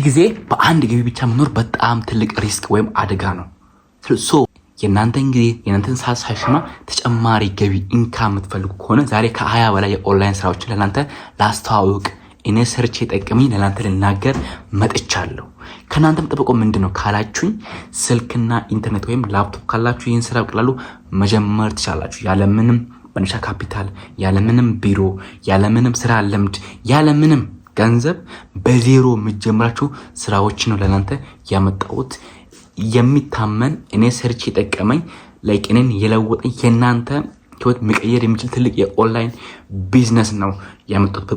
ጊዜ በአንድ ገቢ ብቻ መኖር በጣም ትልቅ ሪስክ ወይም አደጋ ነው። የእናንተን ጊዜ የእናንተን ሰዓት ሳይሽማ ተጨማሪ ገቢ ኢንካም የምትፈልጉ ከሆነ ዛሬ ከ20 በላይ የኦንላይን ስራዎችን ለእናንተ ላስተዋውቅ እኔ ሰርቼ ጠቅሜ ለእናንተ ልናገር መጥቻለሁ። ከእናንተ የምጠብቀው ምንድን ነው ካላችሁኝ ስልክና ኢንተርኔት ወይም ላፕቶፕ ካላችሁ ይህን ስራ በቀላሉ መጀመር ትችላላችሁ። ያለምንም መነሻ ካፒታል፣ ያለምንም ቢሮ፣ ያለምንም ስራ ልምድ፣ ያለምንም ገንዘብ በዜሮ የምትጀምራችሁ ስራዎች ነው ለእናንተ ያመጣሁት። የሚታመን እኔ ሰርቼ ጠቀመኝ ላይክ እኔን የለወጠኝ የእናንተ ህይወት መቀየር የሚችል ትልቅ የኦንላይን ቢዝነስ ነው ያመጣሁት።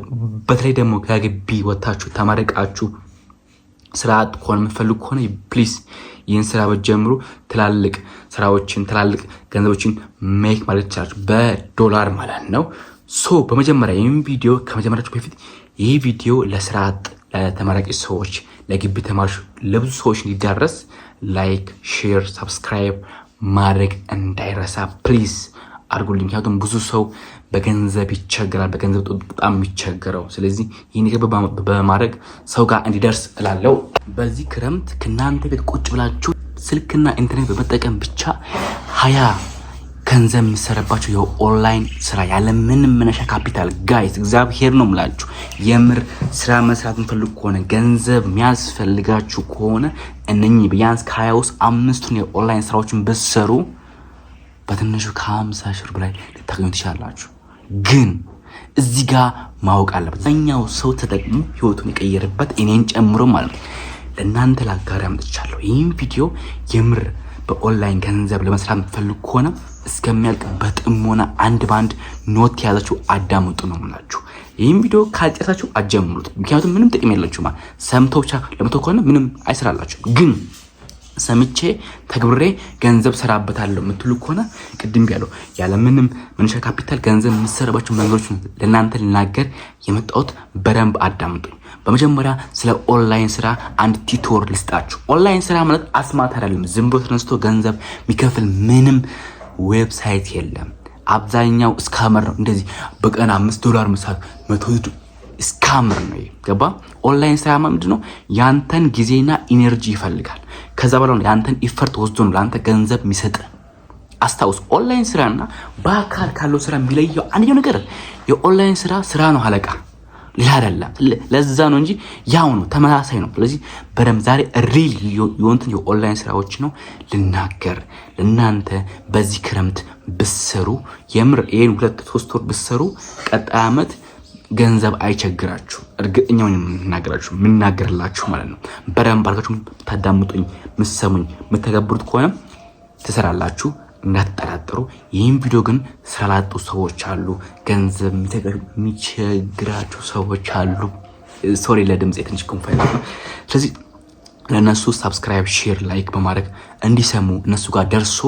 በተለይ ደግሞ ከግቢ ወጣችሁ ተመረቃችሁ ስራ አጥቆን የምትፈልጉ ከሆነ ፕሊዝ ይህን ስራ በጀምሩ። ትላልቅ ስራዎችን ትላልቅ ገንዘቦችን ሜክ ማለት ይችላል በዶላር ማለት ነው። በመጀመሪያ ይህን ቪዲዮ ከመጀመራችሁ በፊት ይህ ቪዲዮ ለስራ አጥ ለተመራቂ ሰዎች ለግቢ ተማሪዎች ለብዙ ሰዎች እንዲዳረስ ላይክ፣ ሼር፣ ሰብስክራይብ ማድረግ እንዳይረሳ ፕሊዝ አድርጉልኝ። ምክንያቱም ብዙ ሰው በገንዘብ ይቸገራል፣ በገንዘብ በጣም የሚቸገረው። ስለዚህ ይህን ነገር በማድረግ ሰው ጋር እንዲደርስ እላለሁ። በዚህ ክረምት ከእናንተ ቤት ቁጭ ብላችሁ ስልክና ኢንተርኔት በመጠቀም ብቻ 20 ገንዘብ የሚሰራባቸው የኦንላይን ስራ ያለምንም መነሻ ካፒታል ጋይስ እግዚአብሔር ነው የምላችሁ። የምር ስራ መስራት የምትፈልጉ ከሆነ ገንዘብ የሚያስፈልጋችሁ ከሆነ እነኚህ ቢያንስ ከ20 ውስጥ 5ቱን የኦንላይን ስራዎችን ብትሰሩ በትንሹ ከ50 ሺህ በላይ ልታገኙ ትችላላችሁ። ግን እዚህ ጋር ማወቅ አለበት እኛው ሰው ተጠቅሞ ህይወቱን የቀየረበት እኔን ጨምሮ ማለት ነው። ለእናንተ ላጋሪ አምጥቻለሁ። ይህም ቪዲዮ የምር በኦንላይን ገንዘብ ለመስራት የምትፈልጉ ከሆነ እስከሚያልቅ በጥሞና አንድ ባንድ ኖት ያዛችሁ አዳምጡ ነው የምላችሁ። ይህም ቪዲዮ ካልጨረሳችሁ አጀምሩት። ምክንያቱም ምንም ጥቅም የላችሁም። ሰምቶ ብቻ ለመቶ ከሆነ ምንም አይሰራላችሁም። ግን ሰምቼ ተግብሬ ገንዘብ ሰራበታለሁ የምትሉ ከሆነ ቅድም ያለው ያለምንም መነሻ ካፒታል ገንዘብ የምትሰራባቸው መንገዶች ለእናንተ ልናገር የመጣሁት። በደንብ አዳምጡኝ። በመጀመሪያ ስለ ኦንላይን ስራ አንድ ቲቶር ልስጣችሁ። ኦንላይን ስራ ማለት አስማት አይደለም። ዝም ብሎ ተነስቶ ገንዘብ የሚከፍል ምንም ዌብሳይት የለም። አብዛኛው ስካመር ነው። እንደዚህ በቀን $5 መስራት 100 ስካመር ነው። ገባ? ኦንላይን ስራ ማለት ነው ያንተን ጊዜና ኢነርጂ ይፈልጋል። ከዛ በኋላ ነው ያንተን ኢፈርት ወስዶ ነው ለአንተ ገንዘብ የሚሰጥ። አስታውስ፣ ኦንላይን ስራና በአካል ካለው ስራ የሚለየው አንደኛው ነገር የኦንላይን ስራ ነው አለቃ፣ ሌላ አይደለም። ለዛ ነው እንጂ ያው ነው፣ ተመሳሳይ ነው። ስለዚህ በደም ዛሬ ሪል የሆኑትን የኦንላይን ስራዎች ነው ልናገር። ለእናንተ በዚህ ክረምት ብሰሩ የምር ይሄን 2-3 ወር ብሰሩ ቀጣይ አመት ገንዘብ አይቸግራችሁ። እርግጠኛው የምናገርላችሁ ማለት ነው። በደንብ አድርጋችሁ ታዳምጡኝ፣ ምሰሙኝ፣ የምትተገብሩት ከሆነ ትሰራላችሁ፣ እንዳትጠራጠሩ። ይህን ቪዲዮ ግን ስላጡ ሰዎች አሉ፣ ገንዘብ የሚቸግራችሁ ሰዎች አሉ። ሶሪ ለድምጽ ትንሽ ኮንፋይል ነው። ስለዚህ ለነሱ ሰብስክራይብ፣ ሼር፣ ላይክ በማድረግ እንዲሰሙ እነሱ ጋር ደርሶ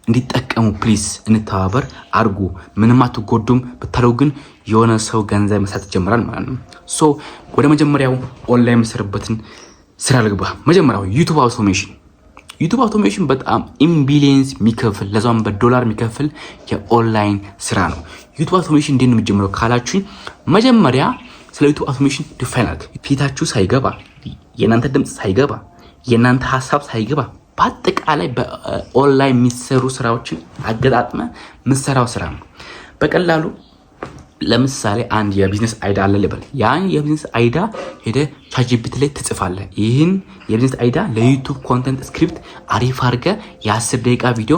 እንዲጠቀሙ ፕሊዝ እንተባበር አድርጉ። ምንም አትጎዱም ብታደርጉ ግን የሆነ ሰው ገንዘብ መስራት ይጀምራል ማለት ነው። ወደ መጀመሪያው ኦንላይን መስርበትን ስራ ልግባ። መጀመሪያው ዩቲዩብ አውቶሜሽን በጣም ኢምቢሊየንስ የሚከፍል ለዛም በዶላር የሚከፍል የኦንላይን ስራ ነው። ዩቲዩብ አውቶሜሽን እንዴት ነው የሚጀምረው ካላችሁኝ መጀመሪያ ስለ ዩቲዩብ አውቶሜሽን ዲፋይን አድርጉ። ፊታችሁ ሳይገባ፣ የእናንተ ድምጽ ሳይገባ፣ የእናንተ ሀሳብ ሳይገባ በአጠቃላይ በኦንላይን የሚሰሩ ስራዎችን አገጣጥመ ምሰራው ስራ ነው። በቀላሉ ለምሳሌ አንድ የቢዝነስ አይዳ አለ ልበል። ያን የቢዝነስ አይዳ ሄደ ቻትጂፒቲ ላይ ትጽፋለህ። ይህን የቢዝነስ አይዳ ለዩቲዩብ ኮንተንት ስክሪፕት አሪፍ አድርገ የ10 ደቂቃ ቪዲዮ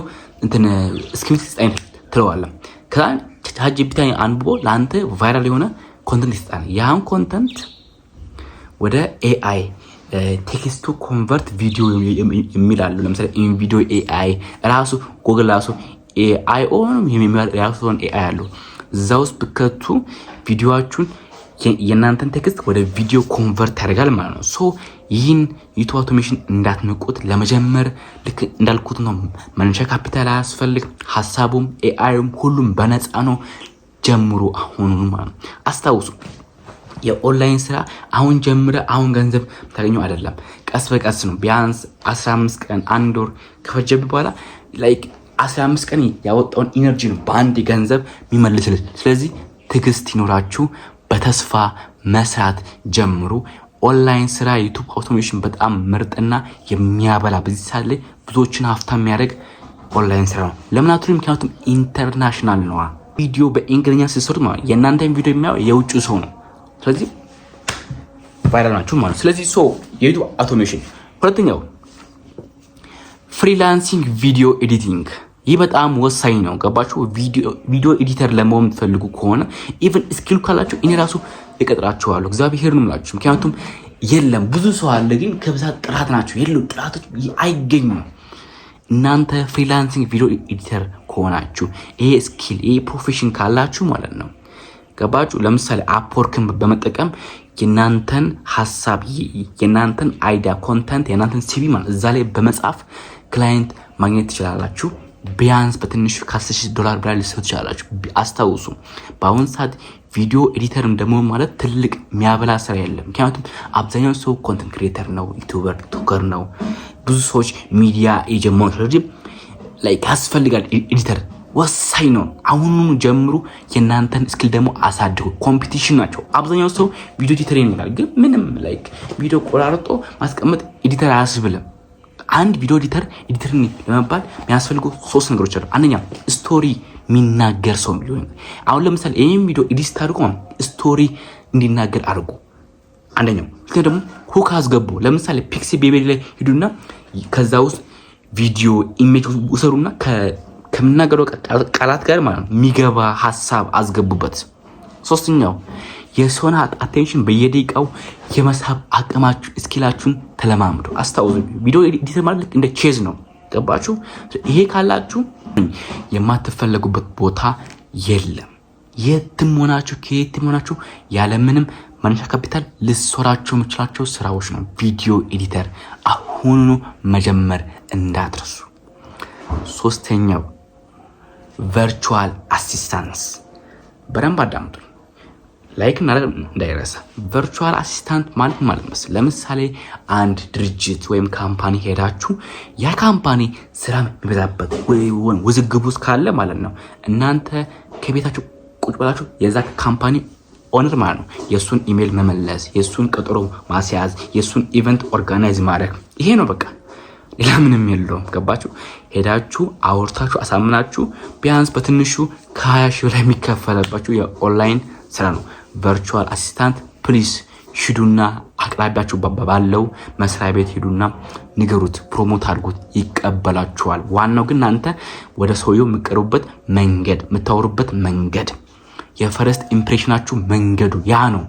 ስክሪፕት ስጣኝ ትለዋለህ። ከዛ ቻትጂፒቲ አንብቦ ለአንተ ቫይራል የሆነ ኮንተንት ይሰጣል። ያን ኮንተንት ወደ ኤአይ ቴክስት ቱ ኮንቨርት ቪዲዮ የሚላሉ ለምሳሌ ኢን ቪዲዮ ኤአይ ራሱ ጉግል ራሱ ኤአይ ራሱ ኤአይ አለው። እዛ ውስጥ ብከቱ ቪዲዮአችሁን የእናንተን ቴክስት ወደ ቪዲዮ ኮንቨርት ያደርጋል ማለት ነው። ይህን ዩቲዩብ አውቶሜሽን እንዳትንቁት። ለመጀመር ልክ እንዳልኩት ነው፣ መነሻ ካፒታል አያስፈልግ። ሀሳቡም ኤአይም ሁሉም በነፃ ነው። ጀምሩ አሁን ማለት ነው። አስታውሱ፣ የኦንላይን ስራ አሁን ጀምረ አሁን ገንዘብ ታገኙ አይደለም። ቀስ በቀስ ነው። ቢያንስ 15 ቀን 1 ወር ከፈጀብ በኋላ ላይክ 15 ቀን ያወጣውን ኢነርጂ ነው በአንድ ገንዘብ የሚመልስልህ። ስለዚህ ትዕግስት ይኖራችሁ፣ በተስፋ መስራት ጀምሩ። ኦንላይን ስራ ዩቲዩብ አውቶሜሽን በጣም ምርጥና የሚያበላ በዚህ ሰዓት ላይ ብዙዎችን ሀብታም የሚያደርግ ኦንላይን ስራ ነው። ለምን አትሉኝ? ምክንያቱም ኢንተርናሽናል ነዋ። ቪዲዮ በእንግሊዝኛ ሲሰሩት ማለት የእናንተን ቪዲዮ የሚያየው የውጭ ሰው ነው። ስለዚህ ቫይራል ናችሁ ማለት። ስለዚህ የዩቲዩብ አውቶሜሽን። ሁለተኛው ፍሪላንሲንግ ቪዲዮ ኤዲቲንግ። ይህ በጣም ወሳኝ ነው። ገባችሁ? ቪዲዮ ኤዲተር ለመሆን የምትፈልጉ ከሆነ ኢቨን ስኪል ካላችሁ እኔ ራሱ እቀጥራችኋለሁ። እግዚአብሔር ነው የምላችሁ። ምክንያቱም የለም ብዙ ሰው አለ፣ ግን ከብዛት ጥራት ናቸው የሉ ጥራቶች አይገኙም። እናንተ ፍሪላንሲንግ ቪዲዮ ኤዲተር ከሆናችሁ ይሄ ስኪል ይሄ ፕሮፌሽን ካላችሁ ማለት ነው ገባችሁ? ለምሳሌ አፕወርክን በመጠቀም የናንተን ሀሳብ የናንተን አይዲያ ኮንተንት የናንተን ሲቪ ማለት እዛ ላይ በመጻፍ ክላይንት ማግኘት ትችላላችሁ። ቢያንስ በትንሹ $10,000 በላይ ልትሰሩ ትችላላችሁ። አስታውሱ በአሁን ሰዓት ቪዲዮ ኤዲተርም ደግሞ ማለት ትልቅ የሚያበላ ስራ የለም። ምክንያቱም አብዛኛው ሰው ኮንተንት ክሬተር ነው፣ ዩቲዩበር ቲክቶከር ነው፣ ብዙ ሰዎች ሚዲያ የጀመሩ። ስለዚህ ላይክ ያስፈልጋል። ኤዲተር ወሳኝ ነው። አሁኑኑ ጀምሩ። የእናንተን ስኪል ደግሞ አሳድጉ። ኮምፒቲሽን ናቸው። አብዛኛው ሰው ቪዲዮ ኤዲተር ይላል፣ ግን ምንም ላይክ ቪዲዮ ቆራርጦ ማስቀመጥ ኤዲተር አያስብልም። አንድ ቪዲዮ ኤዲተር ለመባል የሚያስፈልጉ 3 ነገሮች አሉ። አንደኛ ስቶሪ የሚናገር ሰው ሊሆን። አሁን ለምሳሌ ይሄን ቪዲዮ ኤዲት ታድርጉ ስቶሪ እንዲናገር አድርጉ። አንደኛው ደግሞ ሁክ አስገቡ። ለምሳሌ ፒክሲ ቤቢ ላይ ሂዱና ከዛ ውስጥ ቪዲዮ ኢሜጅ ውሰሩና ከምናገረው ቃላት ጋር ማለት ነው የሚገባ ሀሳብ አስገቡበት። ሶስተኛው የሰውን አቴንሽን በየደቂቃው የመሳብ አቅማችሁ ስኪላችሁን ተለማምዱ። አስታውሱ ቪዲዮ ኤዲተር ማለት እንደ ቼዝ ነው። ገባችሁ? ይሄ ካላችሁ የማትፈለጉበት ቦታ የለም። የትም ሆናችሁ ከየትም ሆናችሁ ያለምንም መነሻ ካፒታል ልትሰሯቸው የምችላቸው ስራዎች ነው ቪዲዮ ኤዲተር። አሁኑኑ መጀመር እንዳትረሱ። ሶስተኛው ቨርቹዋል አሲስታንስ። በደንብ አዳምጡ። ላይክ እና እንዳይረሳ። ቨርቹዋል አሲስታንት ማለት መሰለኝ ለምሳሌ አንድ ድርጅት ወይም ካምፓኒ ሄዳችሁ ያ ካምፓኒ ስራ የሚበዛበት ወይ ውዝግብ ውስጥ ካለ ማለት ነው እናንተ ከቤታችሁ ቁጭ ብላችሁ የዛ ካምፓኒ ኦነር ማለት ነው የሱን ኢሜል መመለስ፣ የሱን ቀጠሮ ማስያዝ፣ የሱን ኢቨንት ኦርጋናይዝ ማድረግ። ይሄ ነው በቃ፣ ሌላ ምንም የለውም። ገባችሁ? ሄዳችሁ አውርታችሁ አሳምናችሁ ቢያንስ በትንሹ ከ20,000 በላይ የሚከፈለባችሁ የኦንላይን ስራ ነው ቨርቹዋል አሲስታንት። ፕሊዝ ሂዱና አቅራቢያችሁ ባለው መስሪያ ቤት ሂዱና ንገሩት፣ ፕሮሞት አድርጉት፣ ይቀበላችኋል። ዋናው ግን እናንተ ወደ ሰውየው የምትቀርቡበት መንገድ፣ የምታወሩበት መንገድ፣ የፈረስት ኢምፕሬሽናችሁ መንገዱ ያ ነው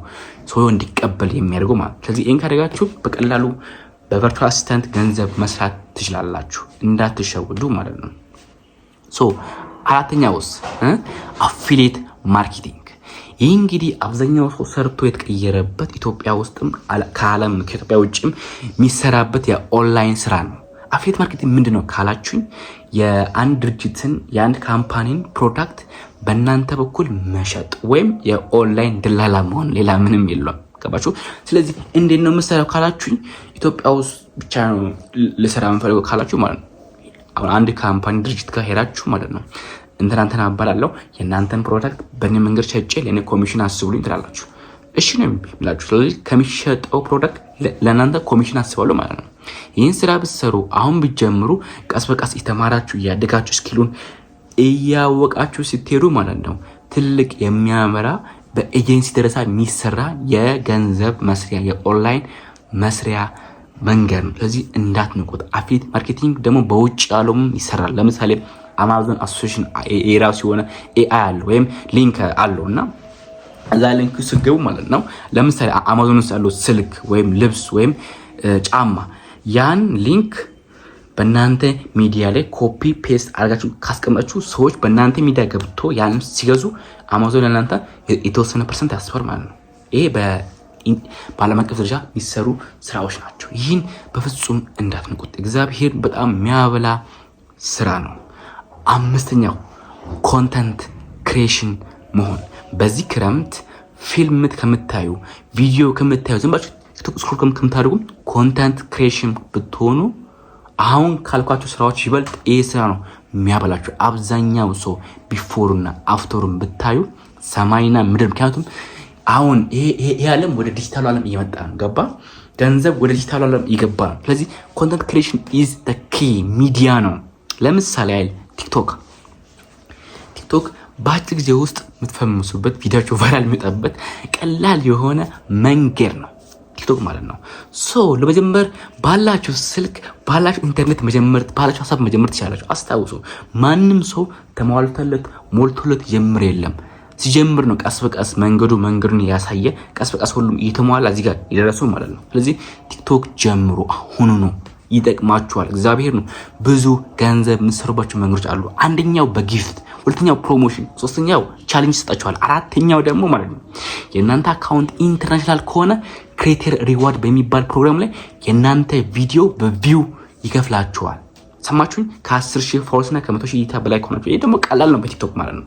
ሰውየው እንዲቀበል የሚያደርገው ማለት። ስለዚህ ይህን ካደረጋችሁ በቀላሉ በቨርቹዋል አሲስታንት ገንዘብ መስራት ትችላላችሁ። እንዳትሸውዱ ማለት ነው። አራተኛውስ አፊሊየት ማርኬቲንግ። ይህ እንግዲህ አብዛኛው ሰው ሰርቶ የተቀየረበት ኢትዮጵያ ውስጥም ከዓለም ከኢትዮጵያ ውጭም የሚሰራበት የኦንላይን ስራ ነው። አፊሊየት ማርኬቲንግ ምንድን ነው ካላችሁኝ የአንድ ድርጅትን የአንድ ካምፓኒን ፕሮዳክት በእናንተ በኩል መሸጥ ወይም የኦንላይን ድላላ መሆን፣ ሌላ ምንም የለውም። ገባችሁ? ስለዚህ እንዴት ነው የምሰራው ካላችሁኝ ኢትዮጵያ ውስጥ ብቻ ነው ልሰራ የምፈልገው ካላችሁ ማለት ነው አሁን አንድ ካምፓኒ ድርጅት ጋር ሄዳችሁ ማለት ነው እንትና አባላለሁ የእናንተን ፕሮዳክት በእኔ መንገድ ሸጬ ለእኔ ኮሚሽን አስቡልኝ ትላላችሁ። እሺ ነው የሚላችሁ። ስለዚህ ከሚሸጠው ፕሮዳክት ለእናንተ ኮሚሽን አስባለሁ ማለት ነው። ይህን ስራ ብትሰሩ አሁን ብትጀምሩ ቀስ በቀስ የተማራችሁ እያደጋችሁ ስኪሉን እያወቃችሁ ስትሄዱ ማለት ነው ትልቅ የሚያመራ በኤጀንሲ ደረጃ የሚሰራ የገንዘብ መስሪያ የኦንላይን መስሪያ መንገድ ነው። ስለዚህ እንዳትንቁት። አፊሊየት ማርኬቲንግ ደግሞ በውጭ ያለውም ይሰራል። ለምሳሌ አማዞን አሶሲዬሽን የራሱ የሆነ ኤአይ አለው ወይም ሊንክ አለው እና እዛ ሊንክ ስገቡ ማለት ነው ለምሳሌ አማዞን ውስጥ ያለው ስልክ ወይም ልብስ ወይም ጫማ ያን ሊንክ በእናንተ ሚዲያ ላይ ኮፒ ፔስት አድርጋችሁ ካስቀመጣችሁ ሰዎች በእናንተ ሚዲያ ገብቶ ያን ሲገዙ አማዞን ለእናንተ የተወሰነ ፐርሰንት ያስፈር ማለት ነው። ይሄ በዓለም አቀፍ ደረጃ የሚሰሩ ስራዎች ናቸው። ይህን በፍጹም እንዳትንቁት። እግዚአብሔር በጣም የሚያበላ ስራ ነው። አምስተኛው ኮንተንት ክሬሽን መሆን። በዚህ ክረምት ፊልም ከምታዩ ቪዲዮ ከምታዩ ዝም ብላችሁ ስክሮል ከምታደርጉ ኮንተንት ክሬሽን ብትሆኑ አሁን ካልኳቸው ስራዎች ይበልጥ ይህ ስራ ነው የሚያበላችሁ። አብዛኛው ሰው ቢፎርና አፍተሩን ብታዩ ሰማይና ምድር። ምክንያቱም አሁን ይሄ ዓለም ወደ ዲጂታሉ ዓለም እየመጣ ነው። ገባ? ገንዘብ ወደ ዲጂታሉ ዓለም እየገባ ነው። ስለዚህ ኮንተንት ክሪኤሽን ኢዝ ዘ ኪ ሚዲያ ነው። ለምሳሌ አይደል ቲክቶክ በአጭር ጊዜ ውስጥ የምትፈምሱበት ቪዲዮቸው ቫይራል የሚወጣበት ቀላል የሆነ መንገድ ነው ቲክቶክ ማለት ነው። ለመጀመር ባላችሁ ስልክ ባላችሁ ኢንተርኔት መጀመር ባላችሁ ሀሳብ መጀመር ትችላላችሁ። አስታውሱ ማንም ሰው ተሟልቶለት ሞልቶለት ጀምር የለም። ሲጀምር ነው ቀስ በቀስ መንገዱን ያሳየ ቀስ በቀስ ሁሉም እየተሟላ እዚህ ጋር የደረሰው ማለት ነው። ስለዚህ ቲክቶክ ጀምሩ፣ አሁኑ ነው፣ ይጠቅማችኋል። እግዚአብሔር ነው። ብዙ ገንዘብ የምትሰሩባቸው መንገዶች አሉ። አንደኛው በጊፍት፣ ሁለተኛው ፕሮሞሽን፣ ሶስተኛው ቻሌንጅ ይሰጣችኋል፣ አራተኛው ደግሞ ማለት ነው የእናንተ አካውንት ኢንተርናሽናል ከሆነ ክሬተር ሪዋርድ በሚባል ፕሮግራም ላይ የእናንተ ቪዲዮ በቪው ይከፍላችኋል። ሰማችሁኝ? ከ10,000 ፎሎወርስ እና ከ100,000 እይታ በላይ ከሆናችሁ ይሄ ደግሞ ቀላል ነው በቲክቶክ ማለት ነው።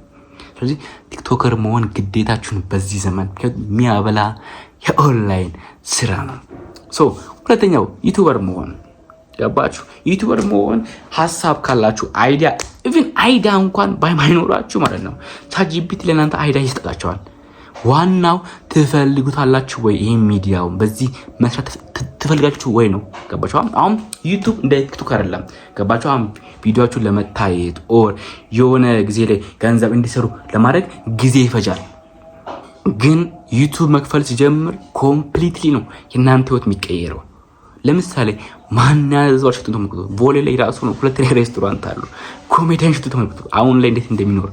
ስለዚህ ቲክቶከር መሆን ግዴታችሁን በዚህ ዘመን የሚያበላ የኦንላይን ስራ ነው። ሁለተኛው ዩቲዩበር መሆን። ገባችሁ? ዩቲዩበር መሆን ሀሳብ ካላችሁ አይዲያ እንኳን ባይኖራችሁ ማለት ነው ቻትጂፒቲ ለእናንተ አይዲያ ይሰጣችኋል። ዋናው ትፈልጉታላችሁ ወይ? ይሄ ሚዲያውን በዚህ መስራት ትፈልጋችሁ ወይ ነው። ገባችሁ? አሁን ዩቲዩብ እንደ ቲክቶክ አይደለም። ገባችሁ? አሁን ቪዲዮአችሁን ለመታየት ኦር የሆነ ጊዜ ላይ ገንዘብ እንዲሰሩ ለማድረግ ጊዜ ይፈጃል። ግን ዩቲዩብ መክፈል ሲጀምር ኮምፕሊትሊ ነው የእናንተ ህይወት የሚቀየረው። ለምሳሌ ማን ያዘዋል? ሽቱ ተመልክቱ። ቦሌ ላይ ራሱ ነው ሁለተኛ ሬስቶራንት አሉ። ኮሜዲያን ሽቱ ተመልክቱ አሁን ላይ እንዴት እንደሚኖር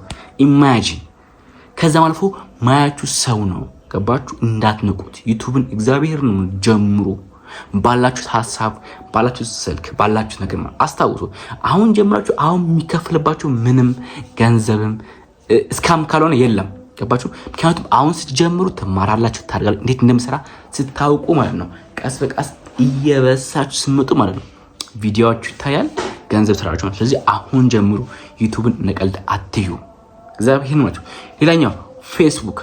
ኢማጂን። ከዛም አልፎ ማያችሁ ሰው ነው። ገባችሁ? እንዳትንቁት። ዩቲዩብን እግዚአብሔር ነው ጀምሩ። ባላችሁት ሀሳብ፣ ባላችሁት ስልክ፣ ባላችሁት ነገር አስታውሱ። አሁን ጀምራችሁ አሁን የሚከፍልባችሁ ምንም ገንዘብም እስካም ካልሆነ የለም። ገባችሁ? ምክንያቱም አሁን ስትጀምሩ ትማራላችሁ፣ ታድጋላችሁ። እንዴት እንደምሰራ ስታውቁ ማለት ነው ቀስ በቀስ እየበሳችሁ ስመጡ ማለት ነው ቪዲዮአችሁ ይታያል፣ ገንዘብ ስራችሁ። ስለዚህ አሁን ጀምሩ። ዩቲዩብን ነቀልድ አትዩ። እግዚአብሔር ነው። ሌላኛው ፌስቡክ።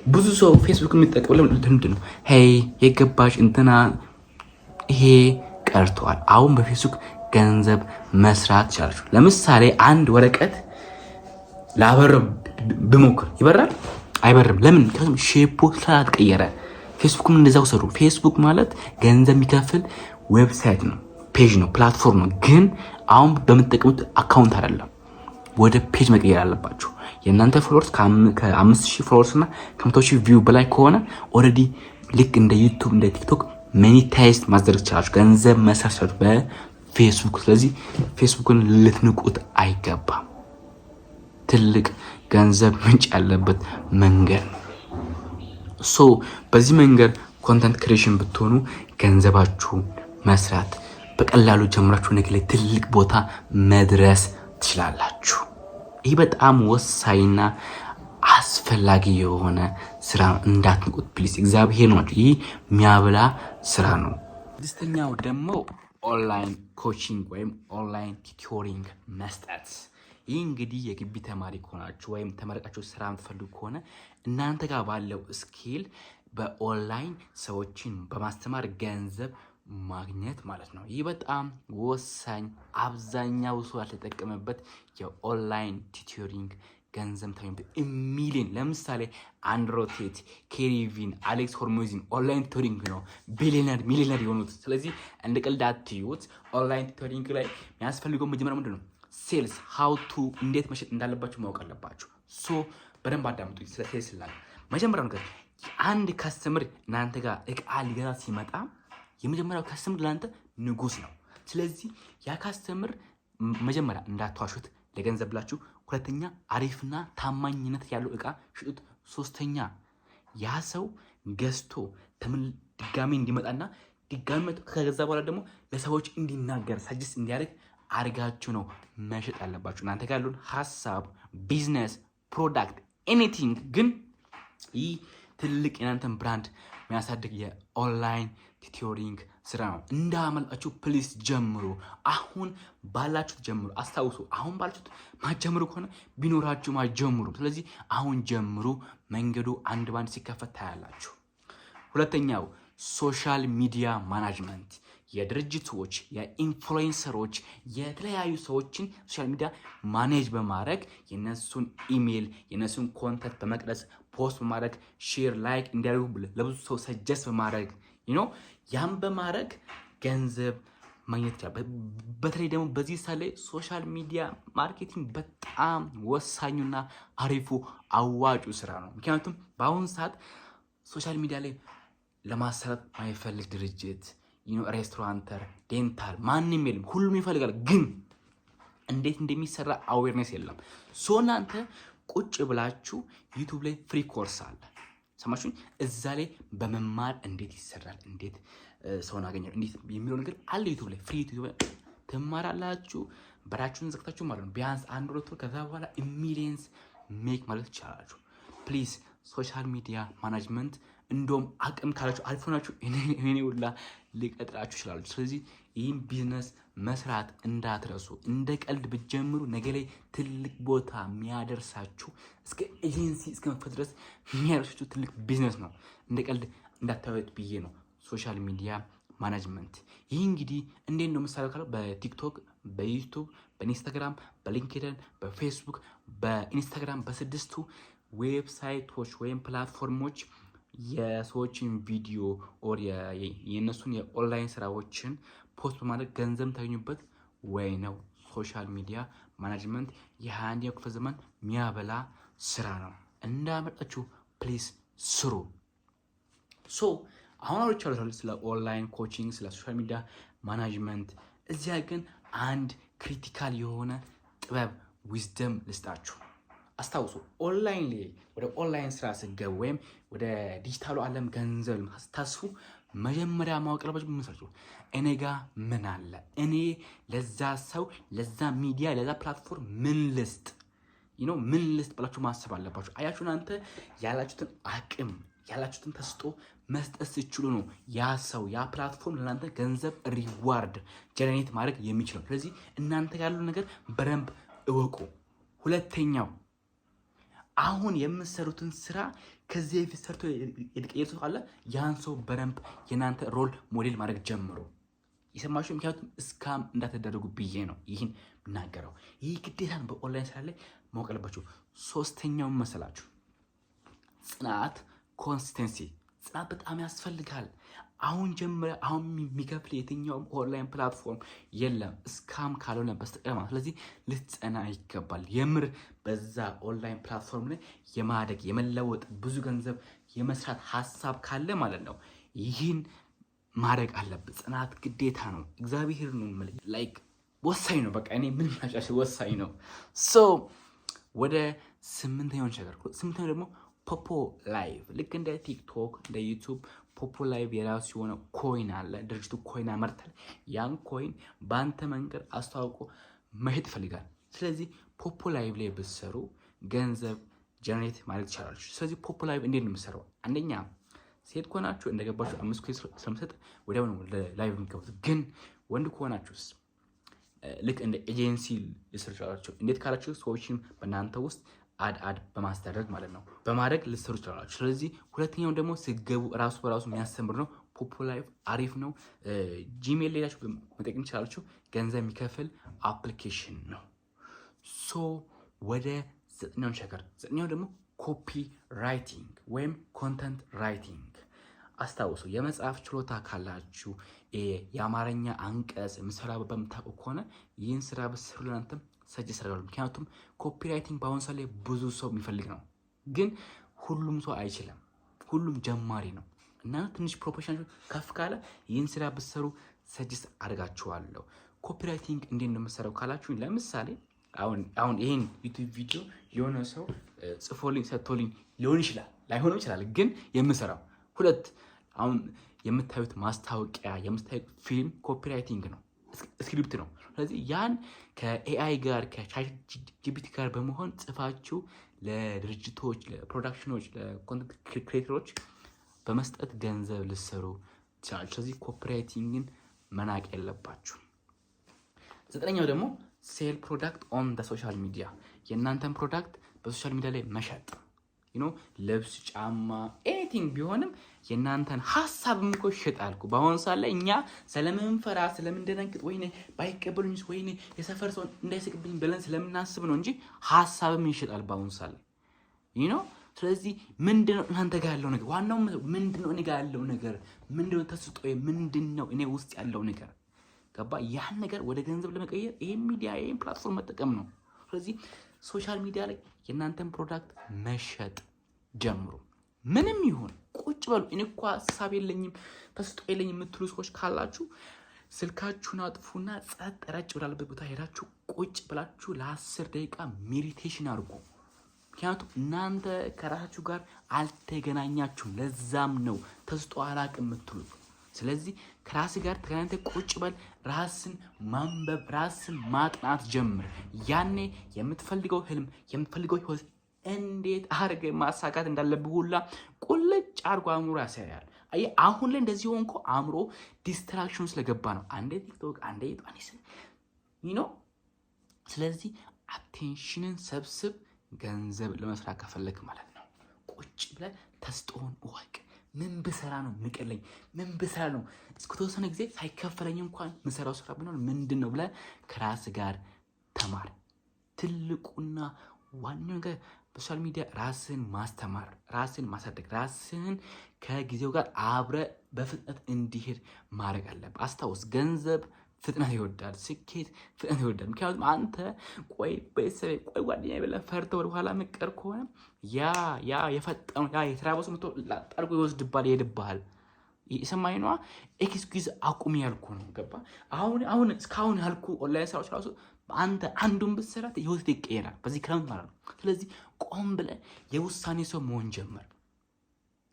ብዙ ሰው ፌስቡክ የሚጠቀም ለምንድን ነው? የገባች እንትና ይሄ ቀርቷል። አሁን በፌስቡክ ገንዘብ መስራት ይችላል። ለምሳሌ አንድ ወረቀት ላበር ብሞክር ይበራል? አይበርም። ለምን? ምክንያቱም ሼፑ ስላልተቀየረ። ፌስቡክም እንደዛው ሰሩ። ፌስቡክ ማለት ገንዘብ የሚከፍል ዌብሳይት ነው፣ ፔጅ ነው፣ ፕላትፎርም ነው። ግን አሁን በምትጠቀሙት አካውንት አይደለም። ወደ ፔጅ መቀየር አለባችሁ። የእናንተ ፎሎወርስ ከ5,000 ፎሎወርስ እና ከ100,000 ቪው በላይ ከሆነ ኦልሬዲ ልክ እንደ ዩቲዩብ እንደ ቲክቶክ ሞኔታይዝ ማድረግ ትችላላችሁ፣ ገንዘብ መስራት ትችላላችሁ በፌስቡክ። ስለዚህ ፌስቡክን ልትንቁት አይገባም። ትልቅ ገንዘብ ምንጭ ያለበት መንገድ ነው። በዚህ መንገድ ኮንተንት ክሪኤሽን ብትሆኑ ገንዘባችሁ መስራት በቀላሉ ጀምራችሁ ነገ ላይ ትልቅ ቦታ መድረስ ትችላላችሁ። ይህ በጣም ወሳኝና አስፈላጊ የሆነ ስራ እንዳትንቁት ፕሊስ። እግዚአብሔር ነው ይህ የሚያበላ ስራ ነው። ስድስተኛው ደግሞ ኦንላይን ኮቺንግ ወይም ኦንላይን ቲዩቶሪንግ መስጠት። ይህ እንግዲህ የግቢ ተማሪ ከሆናችሁ ወይም ተመረቃችሁ ስራ የምትፈልጉ ከሆነ እናንተ ጋር ባለው ስኪል በኦንላይን ሰዎችን በማስተማር ገንዘብ ማግኘት ማለት ነው። ይህ በጣም ወሳኝ፣ አብዛኛው ሰው ያልተጠቀመበት የኦንላይን ቲዩቶሪንግ ገንዘብ ታገኙበት ሚሊዮን። ለምሳሌ አንድሮቴት፣ ኬሪቪን፣ አሌክስ ሆርሞዚን ኦንላይን ቲዩቶሪንግ ነው ሚሊዮነር የሆኑት። ስለዚህ እንደ ቀልድ አትዩት። ኦንላይን ቲዩቶሪንግ ላይ የሚያስፈልገው መጀመሪያ ምንድን ነው? ሴልስ ሀውቱ እንዴት መሸጥ እንዳለባችሁ ማወቅ አለባችሁ። በደንብ አዳምጡ። ስለ ሴልስ ላይ መጀመሪያ ነገር አንድ ከስተምር እናንተ ጋር እቃ ሊገዛ ሲመጣ የመጀመሪያው ከስተምር ለአንተ ንጉስ ነው። ስለዚህ ያ ከስተምር መጀመሪያ እንዳትዋሹት ለገንዘብ ብላችሁ፣ ሁለተኛ አሪፍና ታማኝነት ያለው እቃ ሽጡት፣ ሶስተኛ ያ ሰው ገዝቶ ድጋሚ እንዲመጣና ድጋሚ ከገዛ በኋላ ደግሞ ለሰዎች እንዲናገር ሰጀስት እንዲያደርግ አድርጋችሁ ነው መሸጥ ያለባችሁ። እናንተ ጋር ያለውን ሀሳብ፣ ቢዝነስ፣ ፕሮዳክት ኤኒቲንግ። ግን ይህ ትልቅ የናንተን ብራንድ የሚያሳድግ የኦንላይን ቲዩቶሪንግ ስራ ነው። እንዳመልጣችሁ ፕሊስ ጀምሩ። አሁን ባላችሁት ጀምሩ። አስታውሱ፣ አሁን ባላችሁት ማጀምሩ ከሆነ ቢኖራችሁ ማጀምሩ። ስለዚህ አሁን ጀምሩ። መንገዱ አንድ ባንድ ሲከፈት ታያላችሁ። ሁለተኛው ሶሻል ሚዲያ ማናጅመንት። የድርጅቶች፣ የኢንፍሉዌንሰሮች፣ የተለያዩ ሰዎችን ሶሻል ሚዲያ ማኔጅ በማድረግ የነሱን ኢሜል የነሱን ኮንተንት በመቅረጽ ፖስት በማድረግ ሼር ላይክ እንዲያደርጉ ለብዙ ሰው ሰጀስት በማድረግ ያን በማድረግ ገንዘብ ማግኘት ይችላል። በተለይ ደግሞ በዚህ ሰዓት ላይ ሶሻል ሚዲያ ማርኬቲንግ በጣም ወሳኙና አሪፉ አዋጩ ስራ ነው። ምክንያቱም በአሁኑ ሰዓት ሶሻል ሚዲያ ላይ ለማሰራት ማይፈልግ ድርጅት ሬስቶራንተር፣ ዴንታል ማንም የለም። ሁሉም ይፈልጋል፣ ግን እንዴት እንደሚሰራ አዌርነስ የለም። ሶ እናንተ ቁጭ ብላችሁ ዩቱብ ላይ ፍሪ ኮርስ አለ፣ ሰማችሁኝ? እዛ ላይ በመማር እንዴት ይሰራል፣ እንዴት ሰውን አገኛለሁ፣ እንዴት የሚለው ነገር አለ ዩቱብ ላይ ፍሪ ዩቱብ ትማራላችሁ። በራችሁን ዘግታችሁ ማለት ነው። ቢያንስ 1-2 ወር ከዛ በኋላ ሚሊየንስ ሜክ ማለት ትችላላችሁ። ፕሊዝ ሶሻል ሚዲያ ማናጅመንት እንደውም አቅም ካላችሁ አሪፍ ሆናችሁ እኔ ሁላ ሊቀጥራችሁ ይችላሉ። ስለዚህ ይህን ቢዝነስ መስራት እንዳትረሱ። እንደ ቀልድ ብትጀምሩ ነገ ላይ ትልቅ ቦታ የሚያደርሳችሁ እስከ ኤጀንሲ እስከ መክፈት ድረስ የሚያደርሳችሁ ትልቅ ቢዝነስ ነው። እንደ ቀልድ እንዳታዩት ብዬ ነው። ሶሻል ሚዲያ ማናጅመንት ይህ እንግዲህ እንዴት ነው ምሳሌ ካለው በቲክቶክ፣ በዩቱብ፣ በኢንስታግራም፣ በሊንክድን፣ በፌስቡክ፣ በኢንስታግራም በስድስቱ ዌብሳይቶች ወይም ፕላትፎርሞች የሰዎችን ቪዲዮ ኦር የእነሱን የኦንላይን ስራዎችን ፖስት በማድረግ ገንዘብ ታገኙበት ወይ ነው። ሶሻል ሚዲያ ማናጅመንት የ21ኛው ክፍለ ዘመን የሚያበላ ስራ ነው። እንዳመጣችሁ ፕሊዝ ስሩ። ሶ አሁን አውርቻለሁ ስለ ኦንላይን ኮቺንግ፣ ስለ ሶሻል ሚዲያ ማናጅመንት። እዚያ ግን አንድ ክሪቲካል የሆነ ጥበብ ዊዝደም ልስጣችሁ። አስታውሱ፣ ኦንላይን ላይ ወደ ኦንላይን ስራ ስገቡ ወይም ወደ ዲጂታሉ ዓለም ገንዘብ ስታስቡ መጀመሪያ ማወቅ አለባችሁ። ምን እኔ ጋ ምን አለ፣ እኔ ለዛ ሰው፣ ለዛ ሚዲያ፣ ለዛ ፕላትፎርም ምን ልስጥ ምን ልስጥ ብላችሁ ማሰብ አለባችሁ። አያችሁ፣ እናንተ ያላችሁትን አቅም ያላችሁትን ተስጦ መስጠት ሲችሉ ነው ያ ሰው ያ ፕላትፎርም ለእናንተ ገንዘብ ሪዋርድ ጀነሬት ማድረግ የሚችለው። ስለዚህ እናንተ ያሉ ነገር በደንብ እወቁ። ሁለተኛው አሁን የምትሰሩትን ስራ ከዚህ በፊት ሰርቶ የተቀየረ ሰው ካለ ያን ሰው በደንብ የናንተ ሮል ሞዴል ማድረግ ጀምሮ የሰማችሁ። ምክንያቱም እስካም እንዳትደረጉ ብዬ ነው ይህን የምናገረው። ይህ ግዴታን በኦንላይን ስራ ላይ ማወቅ አለባችሁ። ሶስተኛው መሰላችሁ ጽናት፣ ኮንሲስተንሲ። ጽናት በጣም ያስፈልጋል። አሁን ጀምረ አሁን የሚከፍል የትኛውም ኦንላይን ፕላትፎርም የለም እስካም ካልሆነ በስተቀር ማለት። ስለዚህ ልትጸና ይገባል። የምር በዛ ኦንላይን ፕላትፎርም ላይ የማደግ የመለወጥ ብዙ ገንዘብ የመስራት ሀሳብ ካለ ማለት ነው ይህን ማድረግ አለብህ። ጽናት ግዴታ ነው። እግዚአብሔር ነው ላይክ ወሳኝ ነው። በቃ እኔ ምን ማጫሽ ወሳኝ ነው። ሶ ወደ ስምንተኛው ሸገር። ስምንተኛው ደግሞ ፖፖ ላይቭ። ልክ እንደ ቲክቶክ እንደ ዩቱብ ፖፖ ላይቭ የራሱ የሆነ ኮይን አለ። ድርጅቱ ኮይን ያመርታል። ያን ኮይን በአንተ መንገድ አስተዋውቆ መሄድ ይፈልጋል። ስለዚህ ፖፖ ላይቭ ላይ ብትሰሩ ገንዘብ ጀነሬት ማለት ይቻላል። ስለዚህ ፖፖ ላይቭ እንዴት ነው የምትሰራው? አንደኛ ሴት ከሆናችሁ እንደገባችሁ 5 ኮይን ስለምሰጥ ወዲያው ነው ላይቭ የምትገቡት። ግን ወንድ ከሆናችሁስ ልክ እንደ ኤጀንሲ ልትሰሩ ይችላላችሁ። እንዴት ካላችሁ ሰዎችን በእናንተ ውስጥ አድ በማስደረግ ማለት ነው በማድረግ ልትሰሩ ይችላላችሁ። ስለዚህ ሁለተኛው ደግሞ ስገቡ ራሱ በራሱ የሚያስተምር ነው። ፖፖ ላይቭ አሪፍ ነው። ጂሜል ሌላችሁ መጠቀም ይችላላችሁ። ገንዘብ የሚከፍል አፕሊኬሽን ነው። ሶ ወደ ዘጠኛውን ሸገር። ዘጠኛው ደግሞ ኮፒ ራይቲንግ ወይም ኮንተንት ራይቲንግ። አስታውሱ፣ የመጽሐፍ ችሎታ ካላችሁ የአማርኛ አንቀጽ የምሰራ በምታውቁ ከሆነ ይህን ስራ ብትሰሩ ለእናንተም ሰጀስት አደርጋለሁ። ምክንያቱም ኮፒራይቲንግ በአሁኑ ሰዓት ላይ ብዙ ሰው የሚፈልግ ነው፣ ግን ሁሉም ሰው አይችልም። ሁሉም ጀማሪ ነው እና ትንሽ ፕሮፌሽናል ከፍ ካለ ይህን ስራ ብትሰሩ ሰጀስት አድርጋችኋለሁ። ኮፒራይቲንግ እንዴት ነው የምሰራው ካላችሁ ለምሳሌ አሁን ይሄን ዩቲዩብ ቪዲዮ የሆነ ሰው ጽፎልኝ ሰጥቶልኝ ሊሆን ይችላል፣ ላይሆንም ይችላል። ግን የምሰራው ሁለት አሁን የምታዩት ማስታወቂያ የምታዩት ፊልም ኮፒራይቲንግ ነው፣ ስክሪፕት ነው። ስለዚህ ያን ከኤአይ ጋር ከቻት ጂፒቲ ጋር በመሆን ጽፋችሁ ለድርጅቶች፣ ለፕሮዳክሽኖች፣ ለኮንተንት ክሬተሮች በመስጠት ገንዘብ ልሰሩ ትችላላችሁ። ስለዚህ ኮፒራይቲንግን መናቅ የለባችሁ። ዘጠነኛው ደግሞ ሴል ፕሮዳክት ኦን ሶሻል ሚዲያ። የእናንተን ፕሮዳክት በሶሻል ሚዲያ ላይ መሸጥ ልብስ፣ ጫማ፣ ኤኒቲንግ ኤኒቲንግ ቢሆንም የናንተን ሐሳብም እኮ ይሸጣል እኮ። በአሁኑ ሰዓት ላይ እኛ ስለምንፈራ ስለምንደነግጥ ወይኔ ባይቀበሉኝ ወይኔ የሰፈር ሰው እንዳይስቅብኝ ብለን ስለምናስብ ነው እንጂ ሐሳብም ይሸጣል በአሁኑ ሰዓት ላይ ስለዚህ ምንድነው እናንተ ጋር ያለው ነገር? ዋናው ምንድነው እኔ ጋር ያለው ነገር? ምንድነው ተስጦዬ? ምንድነው እኔ ውስጥ ያለው ነገር? ገባ? ያን ነገር ወደ ገንዘብ ለመቀየር ይሄን ሚዲያ ይሄን ፕላትፎርም መጠቀም ነው። ስለዚህ ሶሻል ሚዲያ ላይ የእናንተን ፕሮዳክት መሸጥ ጀምሩ። ምንም ይሁን ቁጭ በሉ። እኔ እኮ ሐሳብ የለኝም ተስጦ የለኝም የምትሉ ሰዎች ካላችሁ ስልካችሁን አጥፉና ጸጥ ረጭ ብላልበት ቦታ ሄዳችሁ ቁጭ ብላችሁ ለ10 ደቂቃ ሜዲቴሽን አድርጉ። ምክንያቱም እናንተ ከራሳችሁ ጋር አልተገናኛችሁም። ለዛም ነው ተስጦ አላቅም የምትሉት። ስለዚህ ከራስ ጋር ተገናኝተ ቁጭ በል፣ ራስን ማንበብ፣ ራስን ማጥናት ጀምር። ያኔ የምትፈልገው ህልም የምትፈልገው ህይወት እንዴት አርገ ማሳካት እንዳለብህ ሁላ ቁልጭ አርጎ አእምሮ ያሳያል። አሁን ላይ እንደዚህ ሆንኮ አእምሮ ዲስትራክሽን ስለገባ ነው። አንዴ ቲክቶክ አንዴ ዩቲዩብ ስለዚህ አቴንሽንን ሰብስብ። ገንዘብ ለመስራት ከፈለክ ማለት ነው ቁጭ ብለህ ተስጦን እወቅ። ምን ብሰራ ነው ምቀለኝ? ምን ብሰራ ነው እስከተወሰነ ጊዜ ሳይከፈለኝ እንኳን ምሰራው ስራ ቢኖር ምንድነው ብለህ ከራስ ጋር ተማር። ትልቁና ዋናው ነገር በሶሻል ሚዲያ ራስን ማስተማር፣ ራስን ማሳደግ፣ ራስን ከጊዜው ጋር አብረ በፍጥነት እንዲሄድ ማድረግ አለብህ። አስታውስ፣ ገንዘብ ፍጥነት ይወዳል፣ ስኬት ፍጥነት ይወዳል። ምክንያቱም አንተ ቆይ ቤተሰቤ ቆይ ጓደኛዬ ብለህ ፈርተህ ወደኋላ ምቀር ከሆነ ያ የፈጠነው ያ የተራበሱ መቶ ላጣርጎ ይወስድባል፣ ይሄድብሃል። የሰማኝ ነዋ። ኤክስኪውዝ አቁም ያልኩ ነው። ገባ? አሁን እስካሁን ያልኩ ኦንላይን ስራዎች ራሱ አንተ አንዱን ብትሰራት ህይወት ይቀየራል በዚህ ክረምት ማለት ነው። ስለዚህ ቆም ብለህ የውሳኔ ሰው መሆን ጀመር።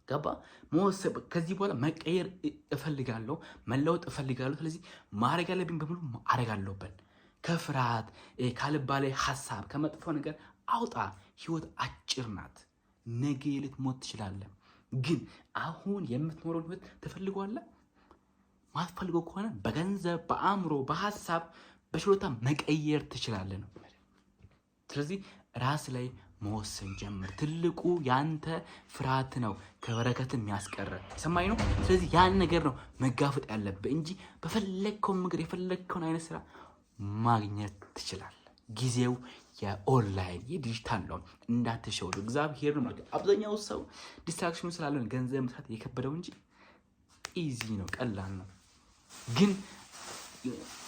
ገባ? መወሰብ ከዚህ በኋላ መቀየር እፈልጋለሁ፣ መለወጥ እፈልጋለሁ። ስለዚህ ማድረግ ያለብኝ በሙሉ አደርጋለሁ በል። ከፍርሃት ካልባሌ ሐሳብ ከመጥፎ ነገር አውጣ። ህይወት አጭር ናት። ነገ ልትሞት ትችላለህ። ግን አሁን የምትኖረው ህይወት ትፈልገዋለህ? ማትፈልገው ከሆነ በገንዘብ በአእምሮ በሐሳብ በችሎታ መቀየር ትችላለህ ነው። ስለዚህ ራስ ላይ መወሰን ጀምር። ትልቁ ያንተ ፍርሃት ነው ከበረከት የሚያስቀረ። ሰማይ ነው። ስለዚህ ያን ነገር ነው መጋፈጥ ያለብህ እንጂ በፈለግከው ነገር የፈለግከውን አይነት ስራ ማግኘት ትችላለህ። ጊዜው የኦንላይን የዲጂታል ነው። እንዳትሸወዱ። እግዚአብሔር ነው ማለት አብዛኛው ሰው ዲስትራክሽኑ ስላለ ገንዘብ መስራት የከበደው እንጂ ኢዚ ነው፣ ቀላል ነው። ግን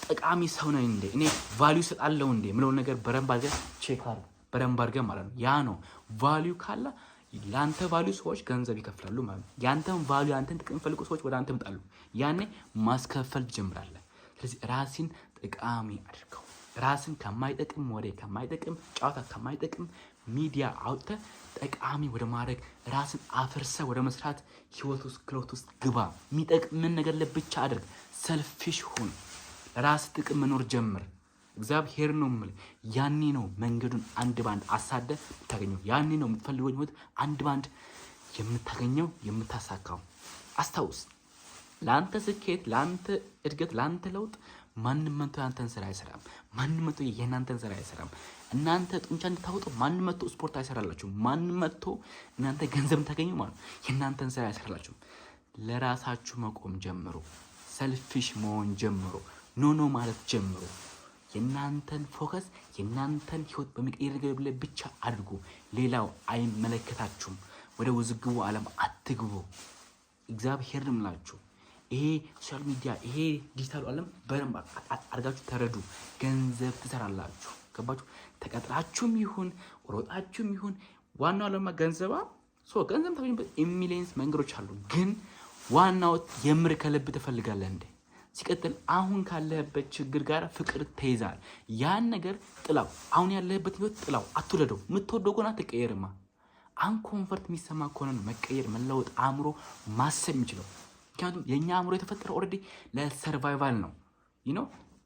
ጠቃሚ ሰው ነኝ እንዴ እኔ ቫልዩ ሰጣለሁ እንዴ ምለው ነገር በረምብ አድርገህ ቼክ አድርግ። በረምብ አድርገህ ማለት ነው። ያ ነው ቫልዩ ካለ ለአንተ ቫልዩ ሰዎች ገንዘብ ይከፍላሉ ማለት ነው። ያንተን ቫልዩ አንተን ጥቅም ፈልጉ ሰዎች ወደ አንተ ይመጣሉ። ያኔ ማስከፈል ትጀምራለህ። ስለዚህ ራስን ጠቃሚ አድርገው። ራስን ከማይጠቅም ወሬ ከማይጠቅም ጨዋታ ከማይጠቅም ሚዲያ አውጥተህ ጠቃሚ ወደ ማድረግ ራስን አፍርሰህ ወደ መስራት ህይወት ውስጥ ክሎት ውስጥ ግባ። የሚጠቅምን ነገር ለብቻ አድርግ። ሰልፊሽ ሁን። ራስ ጥቅም መኖር ጀምር። እግዚአብሔር ነው የምልህ። ያኔ ነው መንገዱን አንድ ባንድ አሳደህ የምታገኘው። ያኔ ነው የምትፈልገው ህይወት አንድ ባንድ የምታገኘው የምታሳካው። አስታውስ፣ ለአንተ ስኬት፣ ለአንተ እድገት፣ ለአንተ ለውጥ ማንም መጥቶ ያንተን ስራ አይሰራም። ማንም መጥቶ የእናንተን ስራ አይሰራም። እናንተ ጡንቻ እንድታወጡ ማንም መጥቶ ስፖርት አይሰራላችሁም። ማንም መጥቶ እናንተ ገንዘብ እንታገኙ ማለት የእናንተን ስራ አይሰራላችሁም። ለራሳችሁ መቆም ጀምሩ። ሰልፊሽ መሆን ጀምሩ። ኖ ማለት ጀምሩ። የእናንተን ፎከስ የእናንተን ህይወት በሚቀይር ነገር ላይ ብቻ አድርጉ። ሌላው አይመለከታችሁም። ወደ ውዝግቡ ዓለም አትግቡ። እግዚአብሔር እምላችሁ ይሄ ሶሻል ሚዲያ ይሄ ዲጂታሉ ዓለም በደንብ አድርጋችሁ ተረዱ። ገንዘብ ትሰራላችሁ። ገባችሁ? ተቀጥራችሁም ይሁን ሮጣችሁም ይሁን ዋናው ዓላማ ገንዘባ ገንዘብ ታገኙበት ሚሊየንስ መንገዶች አሉ። ግን ዋናው የምር ከልብ ትፈልጋለህ እንዴ? ሲቀጥል አሁን ካለህበት ችግር ጋር ፍቅር ተይዛል። ያን ነገር ጥላው። አሁን ያለህበት ህይወት ጥላው። አትውለደው። የምትወደው ጎና ትቀየርማ። አንኮንፈርት የሚሰማ ከሆነ ነው መቀየር መለወጥ አእምሮ ማሰብ የሚችለው። ምክንያቱም የኛ አእምሮ የተፈጠረው ኦልሬዲ ለሰርቫይቫል ነው።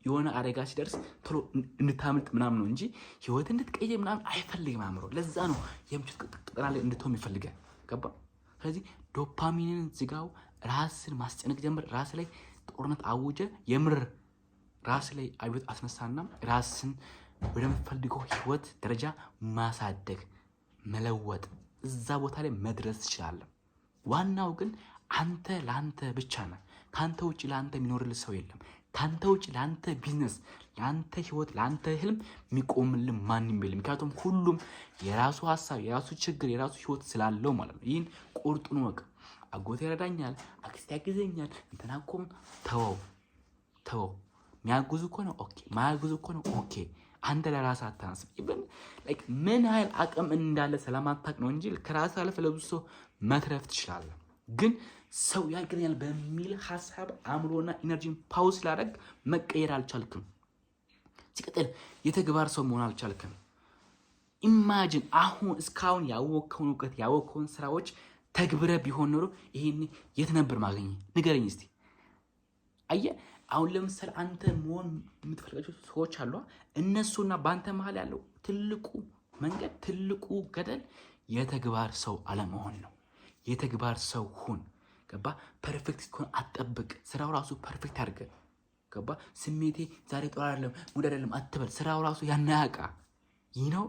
የሆነ አደጋ ሲደርስ ቶሎ እንድታምልጥ ምናምን ነው እንጂ ህይወት እንድትቀየር ምናምን አይፈልግም አእምሮ። ለዛ ነው የምችት ቅጠና ላይ እንድትሆን ይፈልጋል። ገባ? ስለዚህ ዶፓሚንን ዝጋው። ራስን ማስጨነቅ ጀምር። ራስ ላይ ጦርነት አውጀ። የምር ራስ ላይ አብዮት አስነሳና ራስን ወደምትፈልገው ህይወት ደረጃ ማሳደግ መለወጥ፣ እዛ ቦታ ላይ መድረስ ትችላለህ። ዋናው ግን አንተ ለአንተ ብቻ ነህ። ካንተ ውጭ ለአንተ የሚኖርልህ ሰው የለም። ካንተ ውጭ ለአንተ ቢዝነስ፣ ለአንተ ህይወት፣ ለአንተ ህልም የሚቆምልህ ማንም የለም። ምክንያቱም ሁሉም የራሱ ሀሳብ፣ የራሱ ችግር፣ የራሱ ህይወት ስላለው ማለት ነው። ይህን ቁርጡን ወቅ። አጎቴ ይረዳኛል፣ አክስቴ ያግዘኛል፣ እንትና እኮ ተወው። የሚያግዙ እኮ ነው ኦኬ፣ ማያግዙ እኮ ነው ኦኬ። አንተ ለራስህ አታስብ። ምን ያህል አቅም እንዳለ ስለማታውቅ ነው እንጂ ከራስህ አልፈህ ለብዙ ሰው መትረፍ ትችላለህ። ግን ሰው ያገኛል በሚል ሀሳብ አእምሮና ኢነርጂን ፓውዝ ስላደረግ መቀየር አልቻልክም። ሲቀጥል የተግባር ሰው መሆን አልቻልክም። ኢማጂን አሁን እስካሁን ያወቅከውን እውቀት ያወቅከውን ስራዎች ተግብረ ቢሆን ኖሮ ይሄን የት ነበር ማገኘ? ንገረኝ እስቲ። አየህ አሁን ለምሳሌ አንተ መሆን የምትፈልጋቸው ሰዎች አሉ። እነሱና በአንተ መሀል ያለው ትልቁ መንገድ፣ ትልቁ ገደል የተግባር ሰው አለመሆን ነው። የተግባር ሰው ሁን። ገባ? ፐርፌክት እስከሆነ አትጠብቅ። ስራው ራሱ ፐርፌክት አድርገ። ገባ? ስሜቴ ዛሬ ጦር አይደለም ሙድ አይደለም አትበል። ስራው ራሱ ያናያቃ። ይህ ነው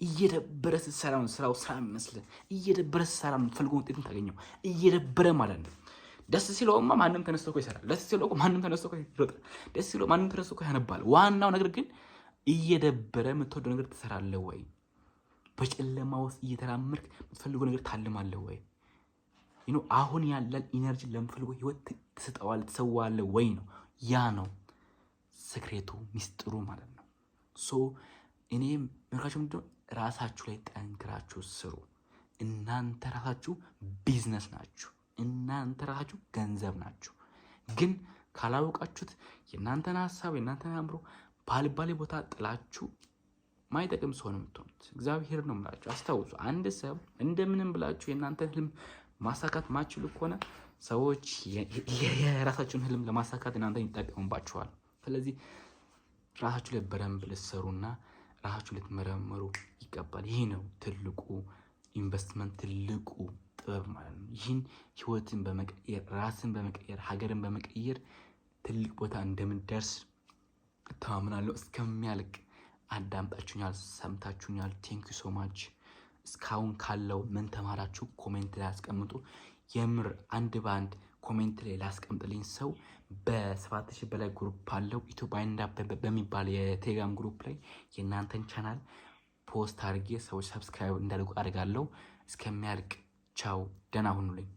እየደበረ ስትሰራ ነው ስራው ስራ የሚመስልህ። እየደበረ ስትሰራ ነው ፈልጎ ውጤት ታገኘው። እየደበረ ማለት ነው። ደስ ሲለውማ ማንም ተነስቶ እኮ ይሰራል። ደስ ሲለው ማንም ተነስቶ እኮ ይሮጣል። ደስ ሲለው ማንም ተነስቶ እኮ ያነባል። ዋናው ነገር ግን እየደበረ የምትወደው ነገር ትሰራለህ ወይ? በጨለማ ውስጥ እየተራመድክ የምትፈልገው ነገር ታልማለህ ወይ? አሁን ያለን ኢነርጂ ለምትፈልገው ህይወት ትሰጠዋለህ፣ ትሰዋለህ ወይ ነው። ያ ነው ስክሬቱ፣ ሚስጥሩ ማለት ነው። እኔ ምክራችሁ ምንድነው? ራሳችሁ ላይ ጠንክራችሁ ስሩ። እናንተ ራሳችሁ ቢዝነስ ናችሁ። እናንተ ራሳችሁ ገንዘብ ናችሁ። ግን ካላወቃችሁት የእናንተን ሀሳብ የእናንተን አእምሮ ባልባሌ ቦታ ጥላችሁ ማይጠቅም ሰው ነው የምትሆኑት። እግዚአብሔር ነው የምላችሁ። አስታውሱ፣ አንድ ሰው እንደምንም ብላችሁ የእናንተን ህልም ማሳካት ማችሉ ከሆነ ሰዎች የራሳችሁን ህልም ለማሳካት እናንተን ይጠቀሙባችኋል። ስለዚህ ራሳችሁ ላይ በደንብ ልትሰሩና ራሳችሁ ልትመረመሩ ይገባል። ይህ ነው ትልቁ ኢንቨስትመንት፣ ትልቁ ጥበብ ማለት ነው። ይህን ህይወትን በመቀየር ራስን በመቀየር ሀገርን በመቀየር ትልቅ ቦታ እንደምንደርስ እተማመናለሁ። እስከሚያልቅ አዳምጣችሁኛል፣ ሰምታችሁኛል። ቴንክ ዩ ሶ ማች። እስካሁን ካለው ምን ተማራችሁ? ኮሜንት ላይ አስቀምጡ። የምር አንድ በአንድ ኮሜንት ላይ ላስቀምጥልኝ ሰው በ7000 በላይ ግሩፕ አለው። ኢትዮጵያ ኢንዳፕ በሚባል የቴሌግራም ግሩፕ ላይ የእናንተን ቻናል ፖስት አድርጌ ሰዎች ሰብስክራይብ እንዳደርጉ አድርጋለሁ። እስከሚያልቅ ቻው፣ ደህና ሁኑልኝ።